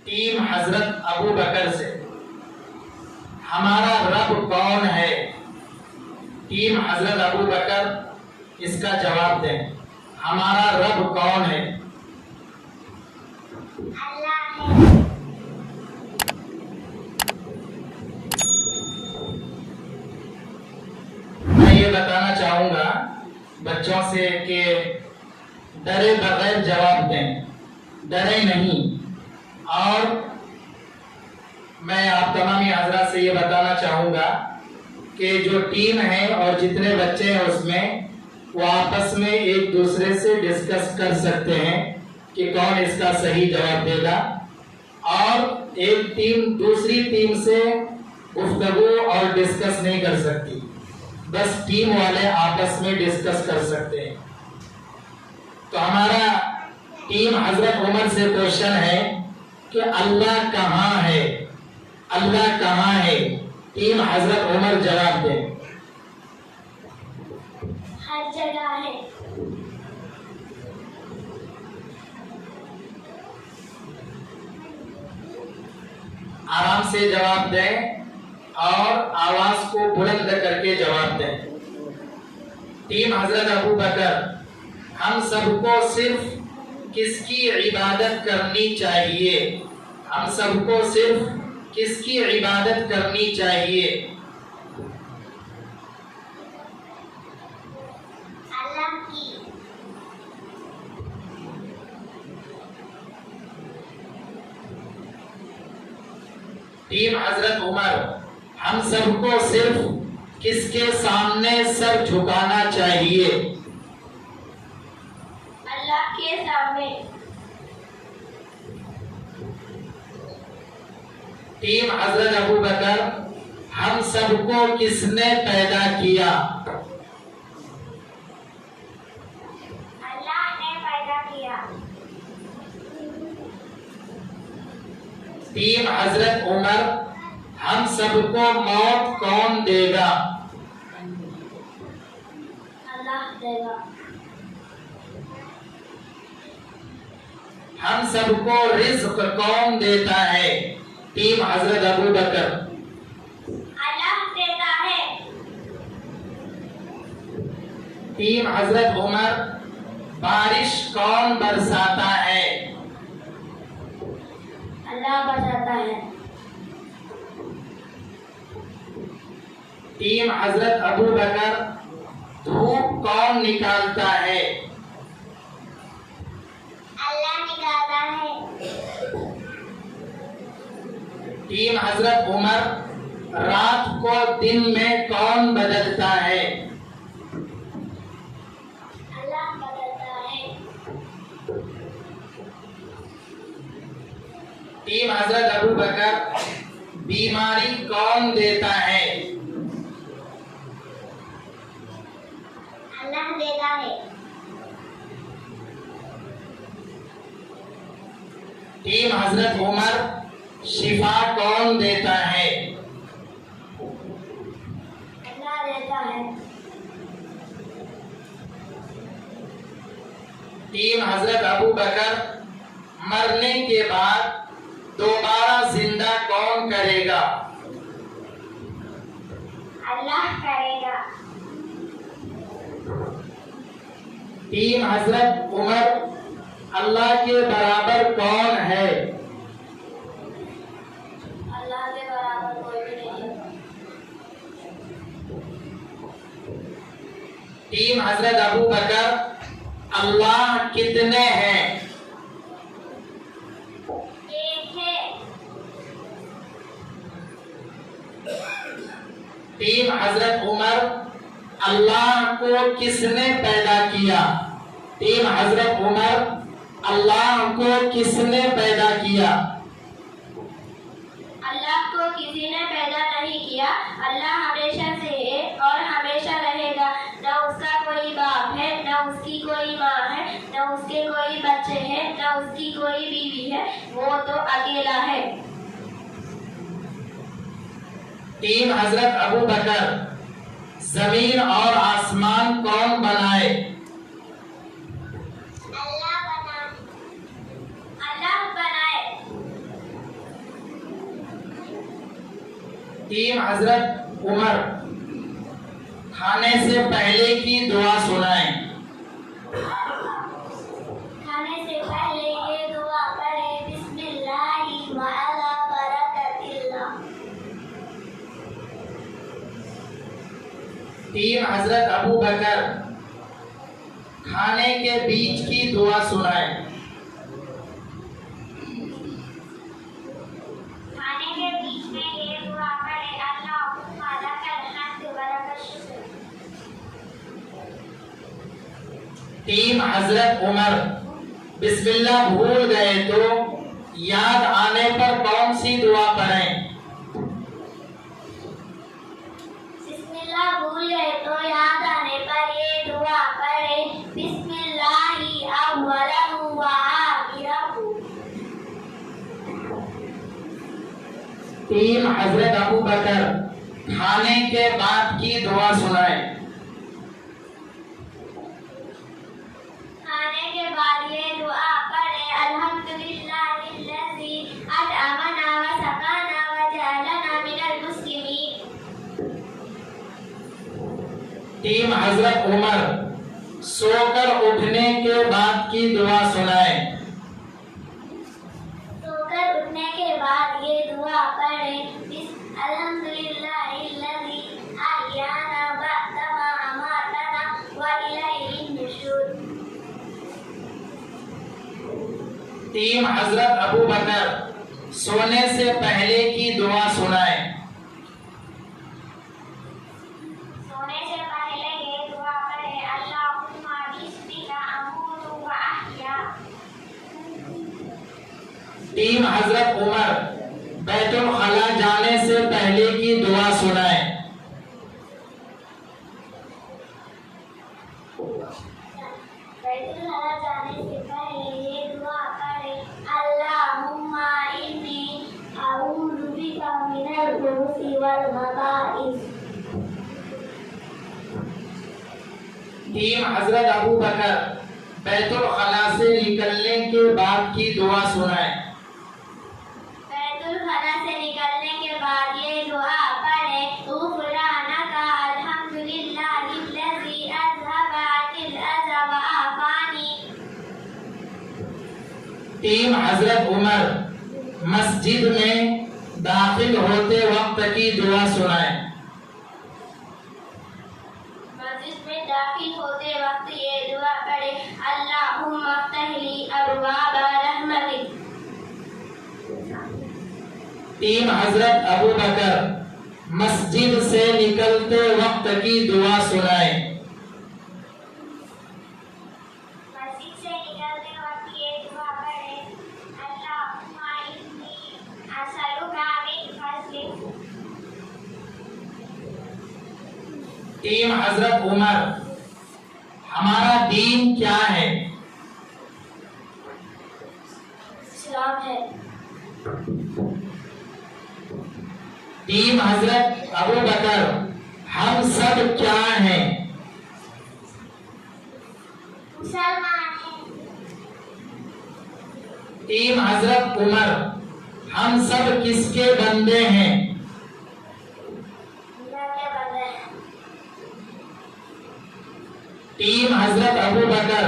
Team حضرت ابو بکر سے، ہمارا رب کون ہے؟ ٹیم حضرت ابو بکر اس کا جواب دیں، ہمارا رب کون ہے؟ اللہ ہے۔ میں یہ بتانا چاہوں گا بچوں سے کہ ڈرے بغیر جواب دیں، ڈرے نہیں۔ اور میں آپ تمامی حضرات سے یہ بتانا چاہوں گا کہ جو ٹیم ہے اور جتنے بچے ہیں اس میں وہ آپس میں ایک دوسرے سے ڈسکس کر سکتے ہیں کہ کون اس کا صحیح جواب دے گا، اور ایک ٹیم دوسری ٹیم سے گفتگو اور ڈسکس نہیں کر سکتی، بس ٹیم والے آپس میں ڈسکس کر سکتے ہیں۔ تو ہمارا ٹیم حضرت عمر سے کوشچن ہے کہ اللہ کہاں ہے؟ اللہ کہاں ہے؟ ٹیم حضرت عمر جواب دے۔ ہر جگہ ہے۔ آرام سے جواب دیں اور آواز کو بلند کر کے جواب دیں۔ ٹیم حضرت ابو بکر، ہم سب کو صرف کس کی عبادت کرنی چاہیے؟ ہم سب کو صرف کس کی عبادت کرنی چاہیے؟ اللہ کی۔ ٹیم حضرت عمر، ہم سب کو صرف کس کے سامنے سر جھکانا چاہیے؟ اللہ کے سامنے۔ ٹیم حضرت ابو بکر، ہم سب کو کس نے پیدا کیا؟ اللہ نے پیدا کیا۔ ٹیم حضرت عمر، ہم سب کو موت کون دے گا؟ اللہ دے گا۔ ہم سب کو رزق کون دیتا ہے؟ ٹیم حضرت ابو بکر۔ اللہ دیتا ہے۔ ٹیم حضرت عمر، بارش کون برساتا ہے؟ اللہ برساتا ہے۔ ٹیم حضرت ابو بکر، دھوپ کون نکالتا ہے؟ اللہ نکالتا ہے۔ ٹیم حضرت عمر، رات کو دن میں کون بدلتا ہے؟ اللہ بدلتا ہے۔ ٹیم حضرت ابو بکر، بیماری کون دیتا ہے؟ اللہ دیتا ہے۔ ٹیم حضرت عمر، شفا کون دیتا ہے؟ اللہ دیتا ہے۔ ٹیم حضرت ابو بکر، مرنے کے بعد دوبارہ زندہ کون کرے گا؟ اللہ کرے گا۔ ٹیم حضرت عمر، اللہ کے برابر کون ہے؟ اللہ کے برابر کوئی بھی نہیں۔ ٹیم حضرت ابو بکر، اللہ کتنے ہیں؟ ایک ہے۔ ٹیم حضرت عمر، اللہ کو کس نے پیدا کیا؟ ٹیم حضرت عمر، اللہ کو کس نے پیدا کیا؟ اللہ کو کسی نے پیدا نہیں کیا۔ اللہ ہمیشہ سے ہے اور ہمیشہ رہے گا۔ نہ اس کا کوئی باپ ہے، نہ اس کی کوئی ماں ہے، نہ اس کے کوئی بچے ہیں، نہ اس کی کوئی بیوی ہے، وہ تو اکیلا ہے۔ ٹیم حضرت ابو بکر، زمین اور آسمان کون بنائے؟ اللہ بنائے۔ ٹیم حضرت عمر کھانے سے پہلے کی دعا سنائیں. کھانے سے پہلے یہ دعا پڑھیں بسم اللہ وعلی برکت اللہ. ٹیم حضرت ابو بکر کھانے کے بیچ کی دعا سنائیں. کھانے کے بیچ میں یہ دعا پڑھیں اللہم لک الحمد ولک الشکر. ٹیم حضرت عمر بسم اللہ بھول گئے تو یاد آنے پر کون سی دعا پڑھیں؟ بسم اللہ بھول گئے تو یاد آنے پر یہ دعا پڑھیں بسم اللہ اولہ وآخرہ. ٹیم حضرت ابو بکر کھانے کے بعد کی دعا سنائیں. کھانے کے بعد یہ دعا پڑھیں الحمدللہ الذی اطعمنا وسقانا وجعلنا من المسلمین. ٹیم حضرت عمر سو کر اٹھنے کے بعد کی دعا سنائیں. سو کر اٹھنے کے بعد یہ دعا پڑھیں الحمدللہ الذی احیانا بعد ما اماتنا والیہ النشور. ٹیم حضرت ابو بکر سونے سے پہلے کی دعا سنائیں. سونے سے پہلے یہ دعا پڑھیں اللہم بسمک اموت واحیا. ٹیم حضرت عمر بیت الخلا جانے سے پہلے کی دعا سنائیں. بیت الخلا جانے سے پہلے یہ دعا پڑھیں اللہم انی اعوذ بک من الخبث والخبائث. ٹیم حضرت ابو بکر بیت الخلا سے نکلنے کے بعد کی دعا سنائیں. بیت الخلا سے نکلنے کے بعد یہ دعا پڑھیں غفرانک الحمدللہ الذی اذھب عنی الاذی وعافانی. ٹیم حضرت عمر مسجد میں داخل ہوتے وقت کی دعا سنائیں. مسجد میں داخل ہوتے وقت یہ دعا پڑھیں اللہم افتح لی ابواب رحمتک. ٹیم حضرت ابو بکر مسجد سے نکلتے وقت کی دعا سنائیں. مسجد سے نکلتے وقت یہ دعا پڑھیں اللہم انی اسألک من فضلک. ٹیم حضرت عمر ہمارا دین کیا ہے؟ اسلام ہے. ٹیم حضرت ابو بکر ہم سب کیا ہیں؟ مسلمان ہیں. ٹیم حضرت عمر ہم سب کس کے بندے ہیں؟ اللہ کے بندے ہیں. ٹیم حضرت ابو بکر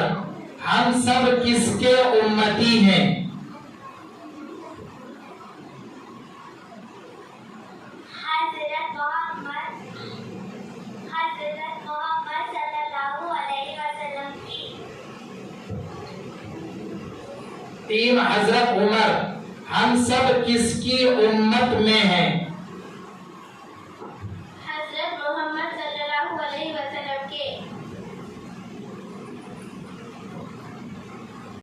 ہم سب کس کے امتی ہیں؟ حضرت محمد صلی اللہ علیہ وسلم کی. ٹیم حضرت عمر ہم سب کس کی امت میں ہیں؟